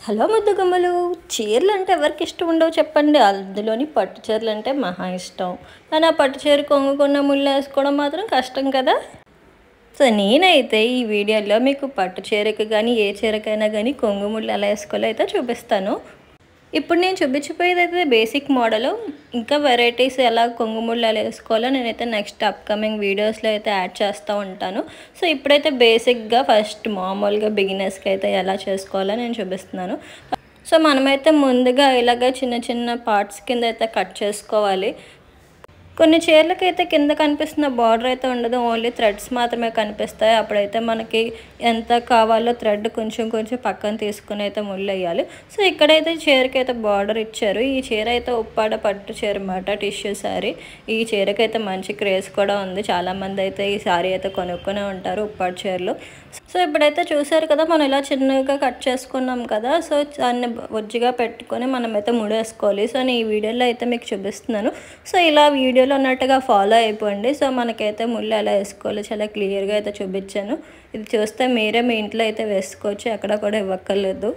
Hello ముద్దుగుమ్మలు. చీరలు అంటే ఎవరికి ఇష్టం ఉండవు చెప్పండి. అందులోని పట్టు చీరలు అంటే మహా ఇష్టం. కానీ ఆ పట్టు చీర కొంగుకున్న ముళ్ళు వేసుకోవడం మాత్రం కష్టం కదా. సో నేనైతే ఈ వీడియోలో మీకు పట్టు చీరకి కానీ ఏ చీరకైనా కానీ కొంగు ముళ్ళు ఎలా వేసుకోవాలో అయితే చూపిస్తాను. ఇప్పుడు నేను చూపించిపోయేది అయితే బేసిక్ మోడల్. ఇంకా వెరైటీస్ ఎలా కొంగు ముళ్ళు ఎలా వేసుకోవాలో నేనైతే నెక్స్ట్ అప్కమింగ్ వీడియోస్లో అయితే యాడ్ చేస్తూ ఉంటాను. సో ఇప్పుడైతే బేసిక్గా ఫస్ట్ మామూలుగా బిగినర్స్కి అయితే ఎలా చేసుకోవాలో నేను చూపిస్తున్నాను. సో మనమైతే ముందుగా ఇలాగ చిన్న చిన్న పార్ట్స్ కింద అయితే కట్ చేసుకోవాలి. కొన్ని చీరలకైతే కింద కనిపిస్తున్న బార్డర్ అయితే ఉండదు, ఓన్లీ థ్రెడ్స్ మాత్రమే కనిపిస్తాయి. అప్పుడైతే మనకి ఎంత కావాలో థ్రెడ్ కొంచెం కొంచెం పక్కన తీసుకుని అయితే ముళ్ళు వేయాలి. సో ఇక్కడైతే చీరకి అయితే బార్డర్ ఇచ్చారు. ఈ చీర అయితే ఉప్పాడ పట్టు చీర అన్నమాట, టిష్యూ శారీ. ఈ చీరకైతే మంచి క్రేజ్ కూడా ఉంది. చాలామంది అయితే ఈ శారీ అయితే కొనుక్కునే ఉంటారు, ఉప్పాడ చీరలు. సో ఇప్పుడైతే చూసారు కదా, మనం ఇలా చిన్నగా కట్ చేసుకున్నాం కదా. సో దాన్ని ఒజ్జిగా పెట్టుకొని మనమైతే ముడేసుకోవాలి. సో నేను ఈ వీడియోలో అయితే మీకు చూపిస్తున్నాను. సో ఇలా వీడియోలో ఉన్నట్టుగా ఫాలో అయిపోండి. సో మనకైతే ముళ్ళు ఎలా వేసుకోవాలో చాలా క్లియర్గా అయితే చూపించాను. ఇది చూస్తే మీరే మీ ఇంట్లో అయితే వేసుకోవచ్చు, ఎక్కడ కూడా ఇవ్వక్కర్లేదు.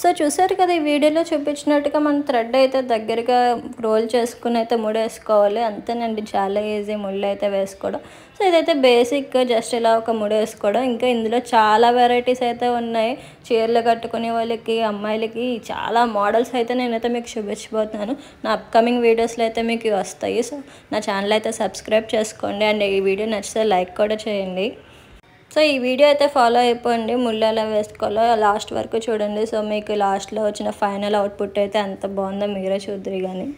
సో చూసారు కదా, ఈ వీడియోలో చూపించినట్టుగా మన థ్రెడ్ అయితే దగ్గరగా రోల్ చేసుకుని అయితే ముడేసుకోవాలి. అంతేనండి, చాలా ఈజీ ముళ్ళు అయితే వేసుకోవడం. సో ఇదైతే బేసిక్, జస్ట్ ఇలా ఒక ముడి వేసుకోవడం. ఇంకా ఇందులో చాలా వెరైటీస్ అయితే ఉన్నాయి. చీరలు కట్టుకునే వాళ్ళకి, అమ్మాయిలకి చాలా మోడల్స్ అయితే నేనైతే మీకు చూపించబోతున్నాను. నా అప్కమింగ్ వీడియోస్లో అయితే మీకు వస్తాయి. సో నా ఛానల్ అయితే సబ్స్క్రైబ్ చేసుకోండి. అండ్ ఈ వీడియో నచ్చితే లైక్ కూడా చేయండి. సో ఈ వీడియో అయితే ఫాలో అయిపోండి, ముళ్ళు ఎలా వేసుకోవాలో లాస్ట్ వరకు చూడండి. సో మీకు లాస్ట్లో వచ్చిన ఫైనల్ అవుట్పుట్ అయితే ఎంత బాగుందో మీరే చూద్దరు కానీ.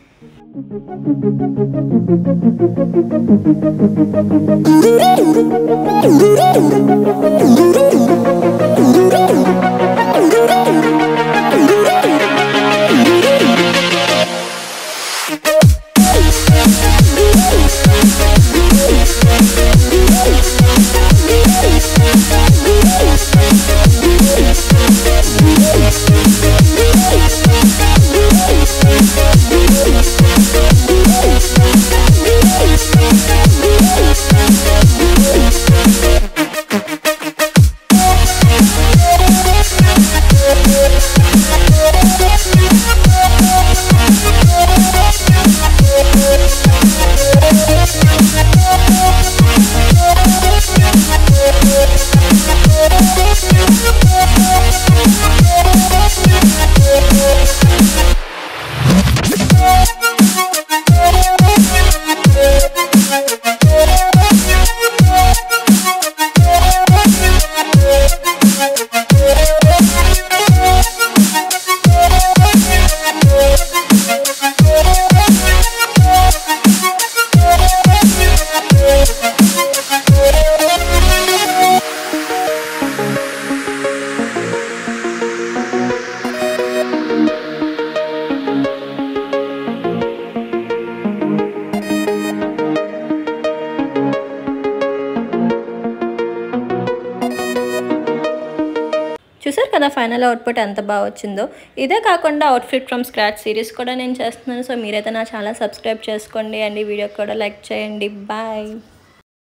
చూసారు కదా ఫైనల్ అవుట్పుట్ ఎంత బాగా వచ్చిందో. ఇదే కాకుండా అవుట్ఫిట్ ఫ్రమ్ స్క్రాచ్ సిరీస్ కూడా నేను చేస్తున్నాను. సో మీరైతే నా ఛానల్ సబ్స్క్రైబ్ చేసుకోండి అండ్ ఈ వీడియో కూడా లైక్ చేయండి. బాయ్.